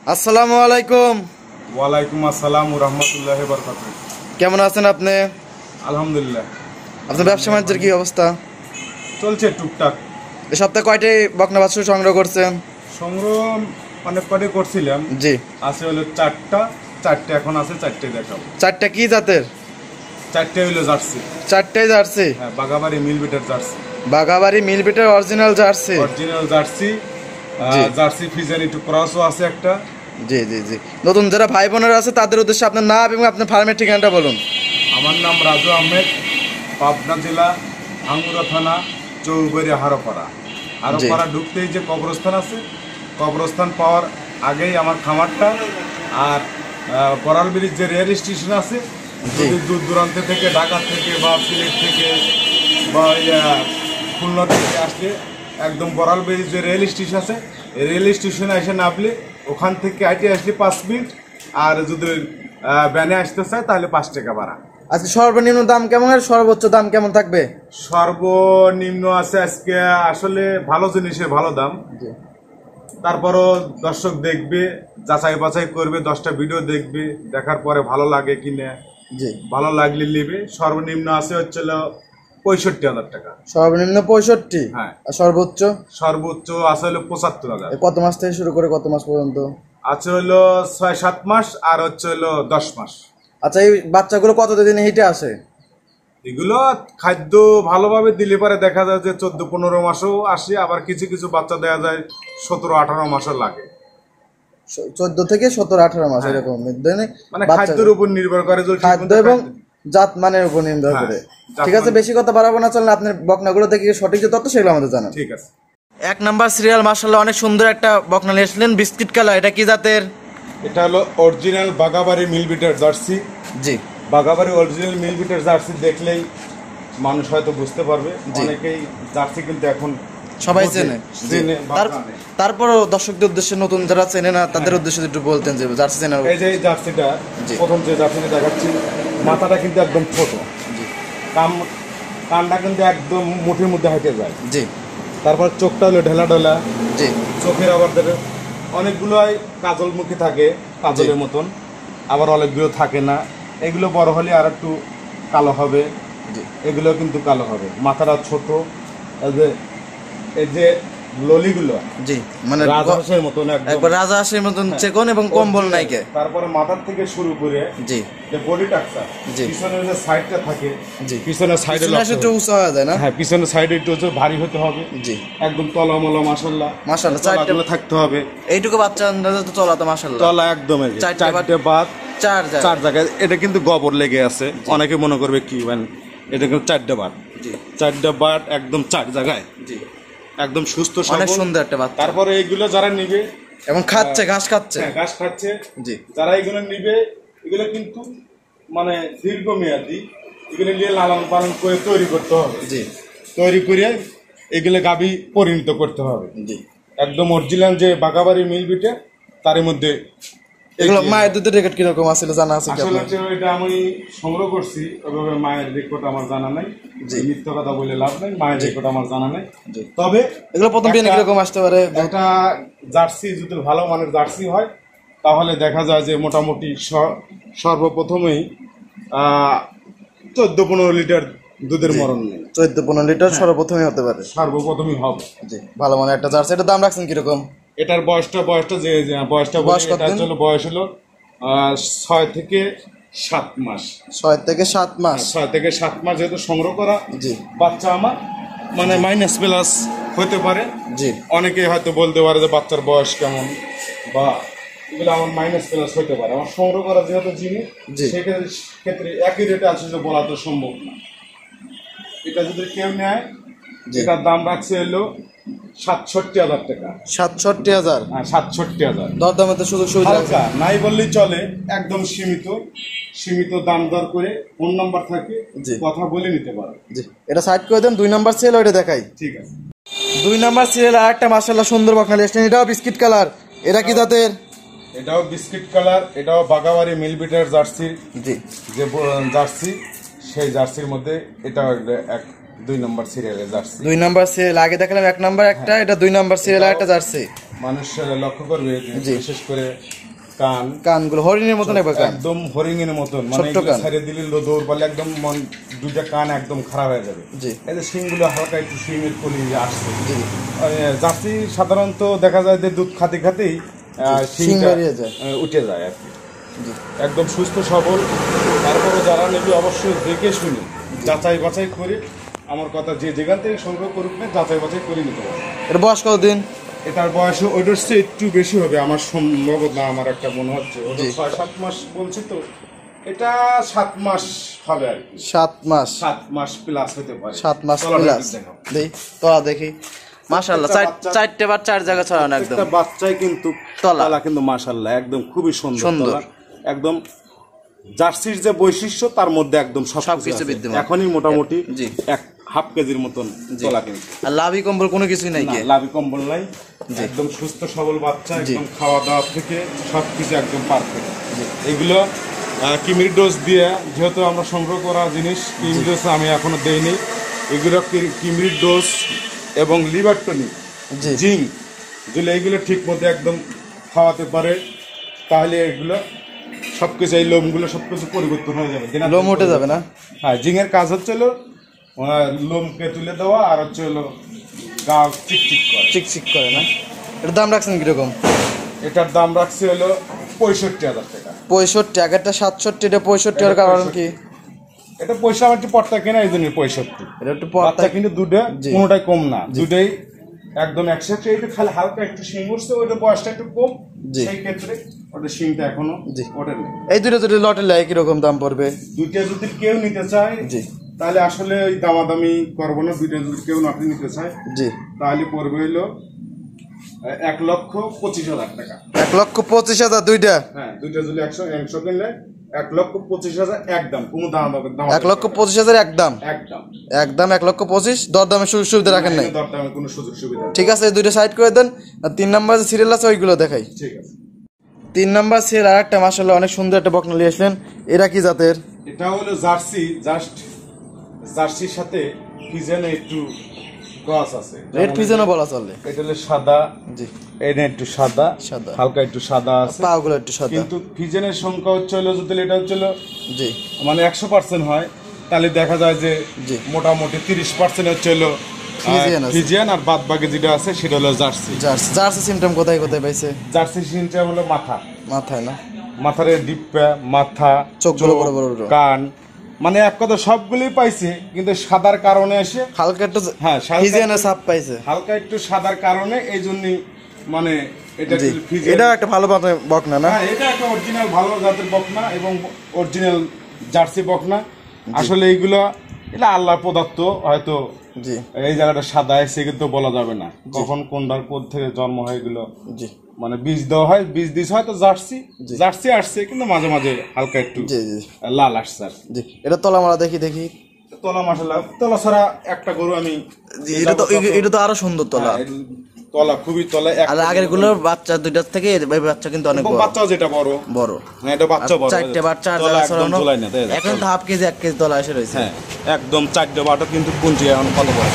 আসসালামু আলাইকুম। ওয়ালাইকুম আসসালাম ওয়া রাহমাতুল্লাহি ওয়া বারাকাতুহু। কেমন আছেন আপনি? আলহামদুলিল্লাহ। আপনার ব্যবসা বাণিজ্যের কি অবস্থা? চলছে টুকটাক। এই সপ্তাহে কয়টি বকনা বাছুর সংগ্রহ করছেন? সংগ্রহ অনেক কটি করছিলাম। জি, আছে হলো চারটে এখন আছে, চারটে দেখাবো। চারটা কি জাতের? চারটে হলো জার্সি। চারটাই জার্সি? হ্যাঁ, বাগাবাড়ি মিলবিটের জার্সি। বাগাবাড়ি মিলবিটের original jersey? Original jersey. Jersey ফিজান একটু ক্রসও আছে একটা। জি জি জি। নতুন যারা ভাই বোনেরা আছে তাদের উদ্দেশ্যে আপনার নাম এবং আপনার ফার্মের ঠিকানাটা বলুন। আমার নাম রাজু আহমেদ, পাবনা জেলা, ভাঙ্গুড়া থানা, চৌবাড়ি হারোপাড়া। হারোপাড়া ঢুকতেই যে কবরস্থান আছে, কবরস্থান পাওয়ার আগেই আমার খামারটা। আর বড়াল ব্রিজ যে রেল স্টেশন আছে, যদি দূর দূরান্ত থেকে, ঢাকা থেকে বা সিলেট থেকে বা খুলনা থেকে আসলে একদম বড়াল ব্রিজ যে রেল স্টেশন আছে, রেল স্টেশনে এসে নামলে ওখান থেকে আইটে আসলে 5 মিনিট। আর যদি ভ্যানে আসতে চায় তাহলে 5 টাকা ভাড়া। আজকে সর্বনিম্ন দাম কেমন আর সর্বোচ্চ দাম কেমন থাকবে? সর্বনিম্ন আছে আজকে আসলে ভালো জিনিসের ভালো দাম। তারপরও দর্শক দেখবে, যাচাই বাছাই করবে, 10টা ভিডিও দেখবে, দেখার পরে ভালো লাগে কিনা, ভালো লাগলে নেবে। সর্বনিম্ন আছে হচ্ছে 65,000 টাকা। সর্বনিম্ন 65? হ্যাঁ। আর সর্বোচ্চ? সর্বোচ্চ আছে হলো 75,000। কত মাস থেকে শুরু করে কত মাস পর্যন্ত আছে হলো 6-7 মাস আর হচ্ছে হলো 10 মাস। আচ্ছা, এই বাচ্চাগুলো কতদিনে হিটে আসে? এগুলো খাদ্য ভালোভাবে দিলে পরে দেখা যায় যে 14-15 মাসও আসে, আবার কিছু কিছু বাচ্চা দেওয়া যায় 17-18 মাসও লাগে। 14 থেকে 17-18 মাস এরকম মানে খাদ্যের উপর নির্ভর করে, খাদ্য এবং জাত মানের উপর নির্ভর করে। ঠিক আছে, বেশি কথা বাড়াবো না, চলেন আপনার বকনাগুলো থেকে সঠিক যে তথ্য সেগুলো আমাদের জানান। ঠিক আছে। 1 নাম্বার সিরিয়াল, মাশাআল্লাহ অনেক সুন্দর একটা বকনা নিয়ে এসেছিলেন, বিস্কিট কালার। এটা কি জাতের? এটা হলো অরিজিনাল বাগাবাড়ি মিলবিটের জার্সি। জি, বাগাবাড়ি অরিজিনাল মিলবিটের জার্সি দেখলেই মানুষ হয়তো বুঝতে পারবে। অনেকেই জার্সি কিন্তু এখন সবাই চেনে। তারপরও দর্শকদের উদ্দেশ্যে, নতুন যারা চেনে না তাদের উদ্দেশ্যে একটু বলতেন যে জার্সি চেনা। এই যে জার্সিটা, প্রথম যে জার্সিটা দেখাচ্ছি, মাথাটা কিন্তু একদম ছোট, কানটা কিন্তু একদম মুঠির মধ্যে হেঁটে যায়। জি। তারপর চোখটা হলো ঢেলা ঢেলা। জি। চোখের আবার অনেকগুলোই কাজল মুখী থাকে, কাজলের মতন, আবার অনেকগুলো থাকে না। এগুলো বড় হলে আর একটু কালো হবে, এগুলো কিন্তু কালো হবে। মাথাটা ছোট, এই যে ললিগুলো, জি, মানে রাজহাঁসের মতন, একবার রাজহাঁসের মতন চিকন এবং কম্বল নাইকে। তারপরে মাথার থেকে শুরু করে জি যে বডি টাকসা, পিছনের যে সাইডটা থাকে, জি, পিছনের সাইডে একটু উঁচু হয়ে যায় না? হ্যাঁ, পিছনের সাইডে একটু ভারী হতে হবে। জি, একদম তলামলা, মাশাআল্লাহ মাশাআল্লাহ, চারটে থাকতে হবে। এইটুকু বাচ্চা আন্দাজে তো তলা তো মাশাআল্লাহ তলা একদম চারটে বাদ, চার জায়গায়। এটা কিন্তু গোবর লেগে আছে, অনেকে মনে করবে কি মানে এটা কিন্তু 4টে বাদ। জি, 4টে বাদ একদম 4 জায়গায়। জি, একদম সুস্থ, অনেক সুন্দর একটা বাচ্চা। তারপরে এইগুলো যারা নিবে এবং খাচ্ছে, ঘাস খাচ্ছে, ঘাস খাচ্ছে, জি, যারা এগুলো নিবে, এগুলো কিন্তু মানে দীর্ঘমেয়াদী, এগুলো নিয়ে লালন পালন করে তৈরি করতে হবে। জি, তৈরি করে এগুলো গাভী পরিণত করতে হবে। জি, একদম অরিজিনাল যে বাগাবাড়ি মিলবিটে, তার মধ্যে এগুলো। মায়ের দুধের রেকর্ড কিরকম আছে জানা আছে? আসলে এটা আমি সংগ্রহ করছি, ওইভাবে মায়ের রেকর্ড আমার জানা নাই। মিথ্যা কথা বলে লাভ নাই, মায়ের রেকর্ড আমার জানা নাই। তবে এগুলো প্রথম বিয়ে কিরকম আসতে পারে? একটা জার্সি যদি ভালো মানের জার্সি হয়, তাহলে দেখা যায় যে মোটামুটি সর্বপ্রথমেই 14-15 লিটার দুধের মরণ নেই। 14-15 লিটার সর্বপ্রথমই হতে পারে, সর্বপ্রথমই হবে। জি, ভালো মানের একটা জার্সি। এটার দাম রাখছেন কিরকম? এটার বয়সটা যে বয়সটা বয়স হলো 6 থেকে 7 মাস। 6 থেকে 7 মাস? 6 থেকে 7 মাস যেহেতু সংগ্রহ করা। জি, বাচ্চা আমার মানে মাইনাস প্লাস হতে পারে। জি, অনেকে হয়তো বলতে পারে যে বাচ্চার বয়স কেমন, বা এগুলো আমার মাইনাস প্লাস হতে পারে। আমার সংগ্রহ করা যেহেতু জিনিস, সেক্ষেত্রে একই রেটে আছে যে বলা তো সম্ভব না। এটা যদি কেউ নেয়, এটার দাম রাখছে হলো 67,000 টাকা। 67,000? হ্যাঁ, 67,000। দরদামে তো সুযোগ সুবিধা নাই বললেই চলে, একদম সীমিত দাম দর করে। ফোন নাম্বার থাকে, কথা বলে নিতে পারো। জি, এটা সাইড করে দেন। 2 নাম্বার সিরিয়াল ওইটা দেখাই। ঠিক আছে। 2 নাম্বার সিরিয়াল আর একটা মাশাআল্লাহ সুন্দর বকনা লিয়েছেন, এটাও বিস্কিট কালার। এটা কি জাতের? এটাও বিস্কিট কালার, এটাও বাগাবাড়ি মিলবিটের জার্সি। জি, যে জার্সি, সেই জার্সির মধ্যে এটাও 2 নাম্বার সিরিয়ালের জার্সি। 2 নাম্বার সিরিয়াল, আগে দেখালাম 1 নাম্বার একটা, এটা 2 নাম্বার সিরিয়াল একটা জার্সি। মানুষ লক্ষ্য করবে যে বিশেষ করে কানগুলো হরিণের মতন একদম হরিণের মতন, মানে ছেড়ে দিলে দৌড় পালে একদম দুইটা কান একদম খারাপ হয়ে যাবে। এই যে শিংগুলো হালকা একটু শিঙের কলি আসছে। জার্সি সাধারণত দেখা যায় যে দুধ খাতে খাতেই শিংটা উঠে যায় আর কি, একদম সুস্থ সবল। তারপরে যারা নেবে অবশ্যই দেখে শুনে যাচাই বাছাই করে, আমার কথা যে যেখান থেকে সংগ্রহ করুক না যাচাই বাছাই করে নিতে পারে। এর বয়স কতদিন? এটার বয়স ওইটার চেয়ে একটু বেশি হবে আমার সম্ভবত, না আমার একটা মনে হচ্ছে 6-7 মাস বলছে, তো এটা 7 মাস হবে আর কি। 7 মাস প্লাস হতে পারে। 7 মাস প্লাস। দেখি তোলা দেখি, মাশাআল্লাহ চারটে বার 4 জায়গা ছড়ানো একদম। একটা বাচ্চাই কিন্তু তলা কিন্তু মাশাআল্লাহ একদম খুবই সুন্দর, একদম জার্সির যে বৈশিষ্ট্য তার মধ্যে একদম সবকিছু বিদ্যমান। এখনই মোটামুটি 1/2 কেজির মতন তলা কিন্তু। আর লাভি কম্বল কোনো কিছুই নাই, লাভি কম্বল নাই, একদম সুস্থ সবল বাচ্চা, একদম খাওয়া দাওয়া থেকে সবকিছু একদম পারফেক্ট। এগুলো কিমির ডোজ দিয়ে, যেহেতু আমরা সংগ্রহ করা জিনিস, কিমির ডোজ আমি এখনো দেইনি। এগুলো কিমির ডোজ এবং লিভার টনিক, জিঙ্ক, যদি এইগুলো ঠিক মতো একদম খাওয়াতে পারে তাহলে এগুলো সবকিছু, এই লোমগুলো সবকিছু পরিবর্তন হয়ে যাবে, লোম উঠে যাবে না। হ্যাঁ, জিঙের কাজ হচ্ছে লোমকে তুলে দেওয়া, আর হচ্ছে গা চিকচিক করে না। এটার দাম রাখছেন কিরকম? এটার দাম রাখছে 65,000 টাকা। 65, আগেরটা 67, এটা 65 এর কারণ কি? এটা পয়সা আমার একটু পর্তা কেনা, এই জন্য 65। এটা একটু পর্তা কিন্তু দুটো কোনোটাই কম না, দুটোই একদম একসাথে। এটা খালি হালকা একটু শিং উঠছে, ওইটা বয়সটা একটু কম, সেই ক্ষেত্রে ওটা শিংটা এখনো ওঠে না। এই দুটো যদি লটে লাই কিরকম দাম পড়বে? দুইটা যদি কেউ নিতে চায় তাহলে আসলে ওই দামাদামি করবো না। দুইটা যদি কেউ লটে নিতে চায় তাহলে পড়বে 1,25,000 টাকা। 1,25,000 দুইটা? হ্যাঁ, দুইটা যদি 100 কিনলে 1,25,000 একদম, কোনো দাম হবে না। 1,25,000 একদম, একদম 1,25,000। দরদামের সুযোগ সুবিধা রাখেন নাই? দরদামের কোনো সুযোগ সুবিধা। ঠিক আছে, এই দুইটা সাইড করে দেন। আর 3 নাম্বার যে সিরিয়াল আছে ওইগুলো দেখাই। ঠিক আছে। 3 নাম্বার সিরিয়াল আরেকটা মাশাআল্লাহ অনেক সুন্দর একটা বকনা নিয়ে আসলেন। এরা কি জাতের? এটা হলো জার্সি, জার্সির সাথে ফিজেনে একটু ক্রস আছে, রেড ফিজেনও বলা চলে। এটা হলো সাদা, এটা একটু সাদা, হালকা একটু সাদা আছে, পাগুলো একটু সাদা। কিন্তু ফিজেনের সংখ্যা হচ্ছে যদি এটা হচ্ছে মানে 100% হয়, তাহলে দেখা যায় যে মোটামুটি 30% হচ্ছে ফিজিয়ান, আর বাদ বাকি যেটা আছে সেটা হলো জার্সি। জার্সি সিমটম কোথায় কোথায় পাইছে? জার্সি সিমটম হলো মাথায় না, মাথার ডিপ্পা, মাথা, চোখ, কান, মানে এক কথা সবগুলোই পাইছে, কিন্তু সাদার কারণে এসে হালকা একটু ফিজিয়ানের ছাপ পাইছে, হালকা একটু সাদার কারণে, এই জন্যই মানে এটা একটা ভালো বকনা না? হ্যাঁ, এটা একটা অরিজিনাল ভালো জাতের বকনা এবং অরিজিনাল জার্সি বকনা। আসলে এইগুলো এটা আল্লাহর পদার্থ, হয়তো এই জায়গাটা সাদা এসে কিন্তু বলা যাবে না কখন কোনটার কোথ থেকে জন্ম হয়। এগুলো মানে বীজ দেওয়া হয়, বীজ দিস হয় তো জার্সি আসছে, কিন্তু মাঝে মাঝে হালকা একটু লাল আসছে। এটা তলা মারা দেখি তলা মাশাআল্লাহ, তলা ছাড়া একটা গরু আমি, এটা তো আরো সুন্দর তলা, তলা খুবই তলা। আর আগের গুলোর বাচ্চা দুইটার থেকে বাচ্চা কিন্তু অনেক বড়, বাচ্চা যেটা বড়, হ্যাঁ এটা বাচ্চা বড়, 4টে বাচ্চা ছড়ানো, এখন তো 1/2 কেজি 1 কেজি তলা এসে রয়েছে। হ্যাঁ, একদম 4টে বাটা, কিন্তু পুঞ্জি এখন কত বড়,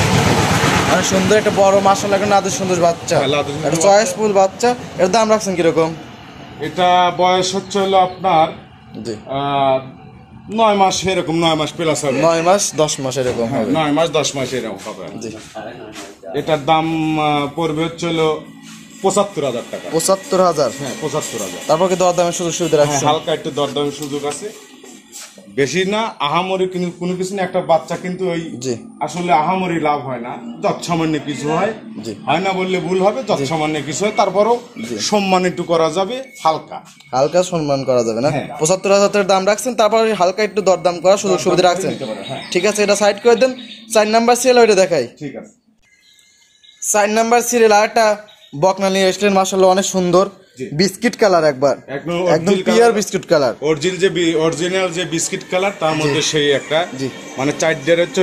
মানে সুন্দর একটা বড় মাশাআল্লাহ, একটা নাদুর সুন্দর বাচ্চা, একটা চয়েসফুল বাচ্চা। এর দাম রাখছেন কিরকম? এটা বয়স হচ্ছে আপনার 9 মাস, এরকম 9 মাস প্লাস হবে, 9 মাস 10 মাস এরকম হবে, 9 মাস 10 মাস এরকম হবে। এটার দাম পড়বে হচ্ছে 75,000 টাকা। 75,000? হ্যাঁ, 75,000। তারপর কি দরদামের সুযোগ সুবিধা রাখছেন? হালকা একটু দরদামের সুযোগ আছে, বেশি না, আহামরি কোনো কিছু না। একটা বাচ্চা কিন্তু ওই আসলে আহামরি লাভ হয় না, যৎসামান্য কিছু হয় না বললে ভুল হবে, যৎসামান্য কিছু হয়, তারপরও সম্মান একটু করা যাবে, হালকা সম্মান করা যাবে না। 75,000 দাম রাখছেন, তারপর হালকা একটু দরদাম করা সুযোগ সুবিধা রাখছেন। ঠিক আছে, এটা সাইড করে দেন। 4 নাম্বার সিরিয়াল ওইটা দেখাই। ঠিক আছে। 4 নাম্বার সিরিয়াল আরেকটা বকনা নিয়ে আসলেন মাশাআল্লাহ, অনেক সুন্দর বিস্কিট কালার, একদম পিওর বিস্কিট কালার, অরিজিনাল যে বিস্কিট কালার, তার মধ্যে সেই একটা মানে 4টার হচ্ছে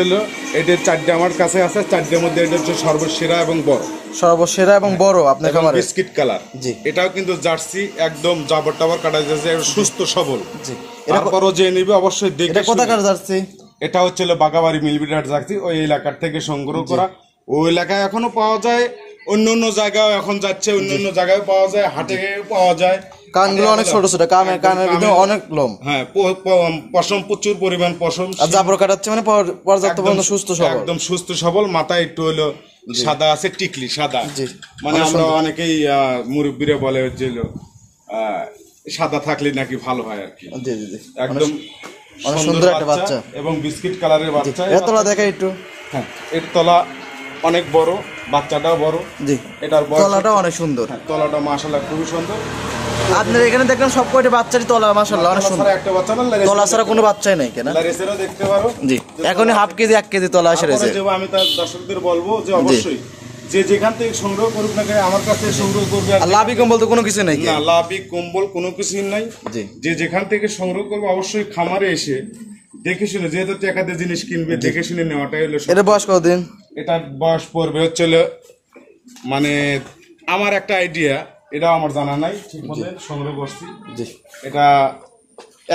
এটা 4টা আমার কাছে আছে, 4টার মধ্যে এটা হচ্ছে সর্বসেরা এবং বড় আপনার খামারে বিস্কিট কালার। এটাও কিন্তু জার্সি, একদম জাবর টাবর কাটা যাচ্ছে, সুস্থ সবল। তারপরও যে নিবে অবশ্যই দেখে। এটা কোথাকার জার্সি? এটা হচ্ছে বাগাবাড়ি মিলবিটার জার্সি, ওই এলাকার থেকে সংগ্রহ করা। ওই এলাকায় এখনো পাওয়া যায় অন্য অন্য জায়গায় এখন যাচ্ছে, অন্য অন্য জায়গায় পাওয়া যায়, হাটে পাওয়া যায়। কানগুলো অনেক ছোট ছোট, কানের ভিতরে অনেক লোম। হ্যাঁ, পশম প্রচুর পরিমাণ পশম। আর জাবর কাটাচ্ছে মানে পর্যাপ্ত পরিমাণ সুস্থ সবল, একদম সুস্থ সবল। মাথায় একটু হলো সাদা আছে, টিকলি সাদা, মানে আমরা অনেকেই মুরব্বীরা বলে যে সাদা থাকলে নাকি ভালো হয় আর কি। একদম অনেক সুন্দর একটা বাচ্চা এবং বিস্কিট কালারের বাচ্চা। এর তলা দেখাই একটু। হ্যাঁ, এর তলা অনেক বড়, বাচ্চাটাও বড়। জি, এটার তলাটাও অনেক সুন্দর। তলাটা মাশাআল্লাহ খুবই সুন্দর। আপনার এখানে দেখলাম সব কয়টা বাচ্চারই তলা মাশাআল্লাহ অনেক সুন্দর। একটা বাচ্চা না, তলা ছাড়া কোনো বাচ্চাই নাই কেন? লারেসেরও দেখতে পারো। জি, এখনই হাফ কেজি 1 কেজি তলা এসে রয়েছে। আমি তার দর্শকদের বলবো যে অবশ্যই যে যেখান থেকে সংগ্রহ করুক না কেন আমার কাছ থেকে সংগ্রহ করবে। আর লাভি কম্বল তো কোনো কিছু নাই? না, লাভি কম্বল কোনো কিছুই নাই। যে যেখান থেকে সংগ্রহ করবে অবশ্যই খামারে এসে দেখে শুনে, যেহেতু টাকাতে জিনিস কিনবে, দেখে শুনে নেওয়াটাই হলো। এটা বয়স কতদিন? এটার বয়স পড়বে হচ্ছে মানে আমার একটা আইডিয়া, এটা আমার জানা নাই, ঠিক মতো সংগ্রহ করছি। জি, এটা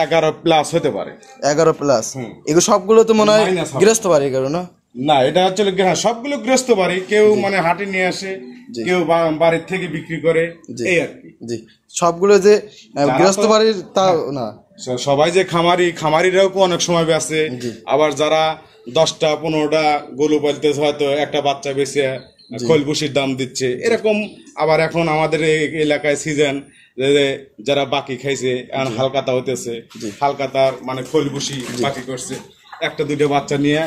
11+ হতে পারে। 11+? এগুলো সবগুলো তো মনে হয় গৃহস্থ বাড়ি এগুলো না? না, এটা হচ্ছে সবগুলো গৃহস্থ বাড়ি। কেউ মানে হাটে নিয়ে আসে, কেউ বাড়ির থেকে বিক্রি করে, এই আর কি। জি, সবগুলো যে গৃহস্থ বাড়ির তা না। সবাই যে খামারিরাও অনেক সময় বেচে, আবার যারা 10টা 15টা গরু পালতেছে, হয়তো একটা বাচ্চা বেচে খৈলবুসির দাম দিচ্ছে এরকম। আবার এখন আমাদের এলাকায় সিজন যারা বাকি খাইছে, এখন হালকাতা হইতেছে, হালকাতার মানে খৈলবুসি বাকি করছে, 1-2টা বাচ্চা নিয়ে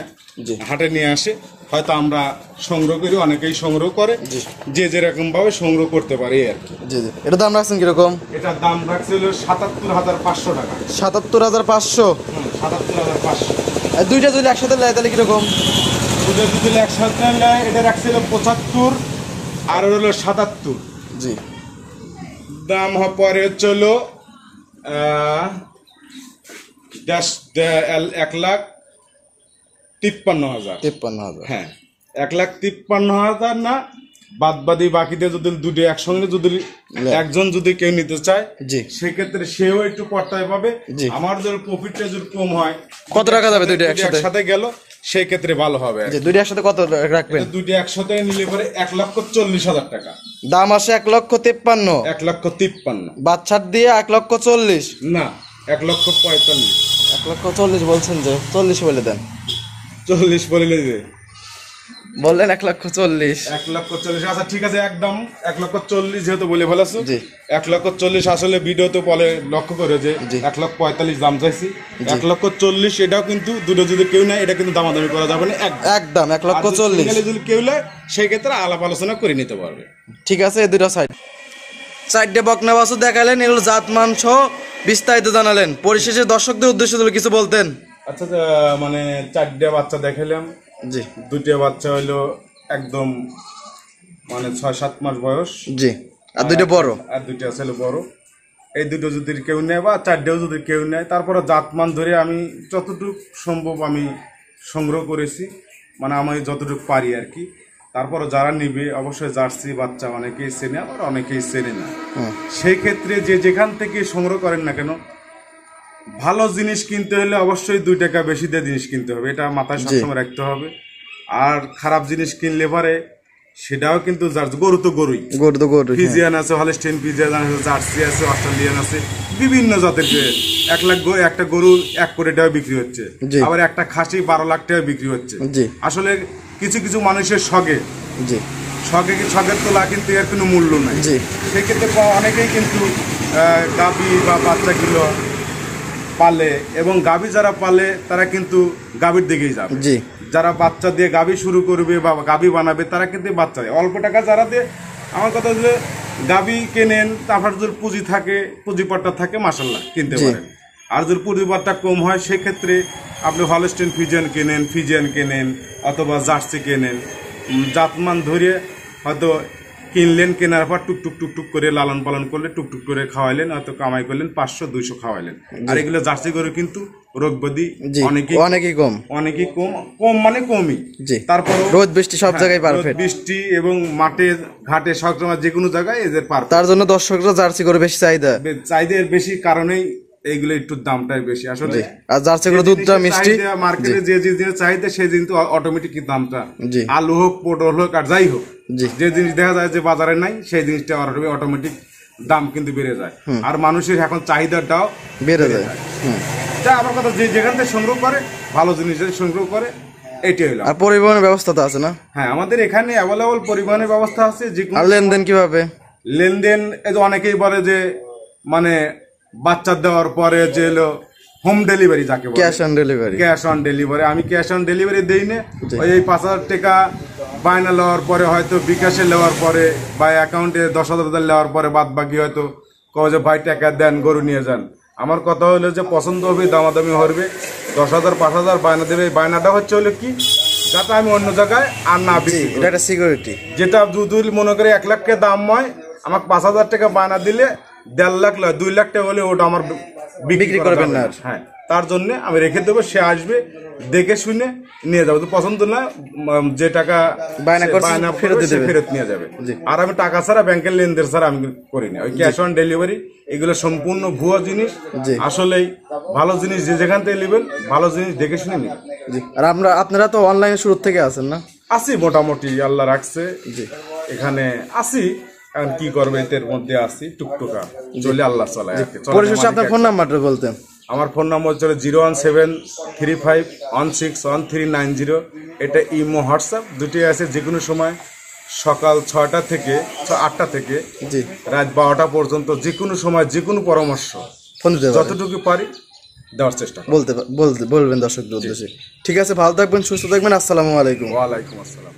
হাটে নিয়ে আসে, হয়তো আমরা সংগ্রহ করি, অনেকেই সংগ্রহ করে, যে যেরকম ভাবে সংগ্রহ করতে পারে আর কি। এটা দাম রাখছেন কিরকম? এটার দাম রাখছে হলো 77,500 টাকা। 77,500? 77,500। আর দুইটা যদি একসাথে নেয় তাহলে কিরকম? দুটো যদি একসাথে নেয় এটা রাখছিল 75 আর হলো 77। জি, দাম পরে চলো 1,53,000। হ্যাঁ, 1,53,000 না, বাদ বাদি বাকিতে যদি দুটো একসঙ্গে যদি একজন যদি কেউ নিতে চায়, সেক্ষেত্রে সেও একটু পর্তায় পাবে। আমার যদি প্রফিটটা যদি কম হয়, কত টাকা যাবে দুটো একসাথে গেল, সেই ক্ষেত্রে ভালো হবে। দুটো একসাথে কত রাখবেন? দুটো একসাথে নিলে পরে 1,40,000 টাকা দাম আসে। 1,53,000? 1,53,000 বাচ্চার দিয়ে 1,40,000? না, 1,45,000। 1,40,000 বলছেন যে 40 বলে দেন। 40 বলে যে বললেন 1,40,000। 1,40,000, আচ্ছা ঠিক আছে, একদম 1,40,000 যেহেতু বলে ফেলাছো। 1,40,000 আসলে ভিডিওতে বলে লক্ষ্য করে যে 1,45,000 দাম চাইছি। 1,40,000 এটাও কিন্তু দুটো যদি কেউ নেয়, এটা কিন্তু দামাদামি করা যাবে না, একদম 1,40,000 যদি কেউ নেয়, সেই ক্ষেত্রে আলাপ আলোচনা করে নিতে পারবে। ঠিক আছে, এই দুটো সাইডে বকনা বাছুর দেখালেন, এগুলো জাতমান সহ বিস্তারিত জানালেন। পরিশেষে দর্শকদের উদ্দেশ্যে যদি কিছু বলতেন। আচ্ছা, মানে 4টা বাচ্চা দেখালাম। জি, 2টা বাচ্চা হইলো একদম মানে 6-7 মাস বয়স। জি, আর 2টা বড়, আর 2টা ছিল বড়। এই দুটো যদি কেউ নেয় বা 4টাও যদি কেউ নেয়, তারপরে জাতমান ধরে আমি যতটুকু সম্ভব আমি সংগ্রহ করেছি, মানে আমি যতটুকু পারি আর কি। তারপরে যারা নিবে অবশ্যই জার্সি বাচ্চা অনেকেই চেনে, আবার অনেকেই চেনে না। সেই ক্ষেত্রে যে যেখান থেকে সংগ্রহ করেন না কেন, ভালো জিনিস কিনতে হলে অবশ্যই 2 টাকা বেশি দিয়ে জিনিস কিনতে হবে, এটা মাথায় সবসময় রাখতে হবে। আর খারাপ জিনিস কিনলে পরে সেটাও কিন্তু গরু তো গরুই, ফিজিয়ান আছে, হলস্টেইন ফিজিয়ান আছে, জার্সি আছে, অস্ট্রেলিয়ান আছে, বিভিন্ন জাতের। 1 লাখ একটা গরু 1 কোটি টাকা বিক্রি হচ্ছে, আবার একটা খাসি 12 লাখ টাকা বিক্রি হচ্ছে। আসলে কিছু কিছু মানুষের শখের তোলা কিন্তু এর কোনো মূল্য নাই। সেক্ষেত্রে অনেকেই কিন্তু গাভী বা বাচ্চাগুলো পালে, এবং গাভী যারা পালে তারা কিন্তু গাভীর দিকেই যাবে। যারা বাচ্চা দিয়ে গাভী শুরু করবে বা গাভী বানাবে, তারা কিন্তু বাচ্চা অল্প টাকা যারা দিয়ে, আমার কথা যে গাভী কেনেন, তারপর যদি পুঁজি থাকে, পুঁজিপাটটা থাকে, মাশাআল্লাহ কিনতে পারেন। আর যদি পুঁজিপাটটা কম হয়, সেক্ষেত্রে আপনি হলস্টেইন ফিজিয়ান কেনেন অথবা জার্সি কেনেন, জাতমান ধরে হয়তো কিনলেন, কেনার পর টুকটুক করে লালন পালন করলে, টুকটুক করে খাওয়াইলেন, হয়তো কামাই করলেন 500-200 খাওয়াইলেন। আর এগুলো জার্সি গরু কিন্তু রোগ ব্যাধি অনেকই কম মানে কমই। তারপর রোদ বৃষ্টি সব জায়গায় পারফেক্ট, বৃষ্টি এবং মাঠে ঘাটে সব সময় যে কোনো জায়গায় এদের পারফেক্ট। তার জন্য দর্শকরা জার্সি গরু বেশি চাহিদা বেশি কারণেই এইগুলো একটু দামটাই বেশি আসলে। আর জার্সি গরুর দুধটা মিষ্টি। মার্কেটে যে জিনিস চাহিদা সেই জিনিস তো অটোমেটিক দামটা, জি আলু হোক পটল হোক আর যাই হোক, জি যে জিনিস দেখা যায় যে বাজারে নাই সেই জিনিসটা অটোমেটিক দাম কিন্তু বেড়ে যায়। আর মানুষের এখন চাহিদাটাও বেড়ে যায়। যা আমার কথা, যে যেখান থেকে সংগ্রহ করে ভালো জিনিস সংগ্রহ করে, এটাই হলো। আর পরিবহনের ব্যবস্থা তো আছে না? হ্যাঁ, আমাদের এখানে অ্যাভেলেবল পরিবহনের ব্যবস্থা আছে। যে আর লেনদেন কিভাবে? লেনদেন এই যে অনেকেই বলে যে মানে বাচ্চা দেওয়ার পরে যে হলো হোম ডেলিভারি, যাকে বলে cash on delivery. Cash on delivery, আমি ক্যাশ অন ডেলিভারি দেই না। ওই 5,000 টাকা বায়না নেওয়ার পরে, হয়তো বিকাশে নেওয়ার পরে বা অ্যাকাউন্টে 10,000 নেওয়ার পরে বাদ বাকি হয়তো কবে যে ভাই টাকা দেন গরু নিয়ে যান। আমার কথা হলো যে পছন্দ হবে, দামাদামি হবে, 10,000 5,000 বায়না দেবে। এই বায়নাটা হচ্ছে হলো কি, যাতে আমি অন্য জায়গায় আর না বিক্রি করি। এটা একটা সিকিউরিটি। যেটা দুধ মনে করে 1 লাখ টাকা দাম হয়, আমাকে 5,000 টাকা বায়না দিলে 1.5 লাখ 2 লাখ টাকা হলে ওটা আমার বিক্রি করবেন না। হ্যাঁ, তার জন্য আমি রেখে দেবো, সে আসবে দেখে শুনে নিয়ে যাবো। তো পছন্দ না, যে টাকা বায়না ফেরত নিয়ে যাবে। আর আমি টাকা ছাড়া, ব্যাংকের লেনদেন ছাড়া আমি করি না। ওই ক্যাশ অন ডেলিভারি এগুলো সম্পূর্ণ ভুয়া জিনিস। আসলেই ভালো জিনিস যে যেখান থেকে নেবেন, ভালো জিনিস দেখে শুনে নেবেন। আর আপনারা তো অনলাইনে শুরু থেকে আছেন না? আসি মোটামুটি, আল্লাহ রাখছে এখানে আসি। এখন কি করবে, এর মধ্যে আসি টুকটুকা চলে, আল্লাহ চালায়। পরিশেষে আপনার ফোন নাম্বারটা বলতেন? আমার ফোন নাম্বার হচ্ছে 01735161390। এটা ইমো হোয়াটসঅ্যাপ দুটোই আছে। যে কোনো সময় সকাল 6টা থেকে 8টা থেকে রাত 12টা পর্যন্ত যে কোনো সময় যে কোনো পরামর্শ ফোন দিতে যতটুকু পারি দেওয়ার চেষ্টা বলবেন দর্শকদের উদ্দেশ্যে। ঠিক আছে, ভালো থাকবেন, সুস্থ থাকবেন। আসসালামু আলাইকুম। ওয়ালাইকুম আসসালাম।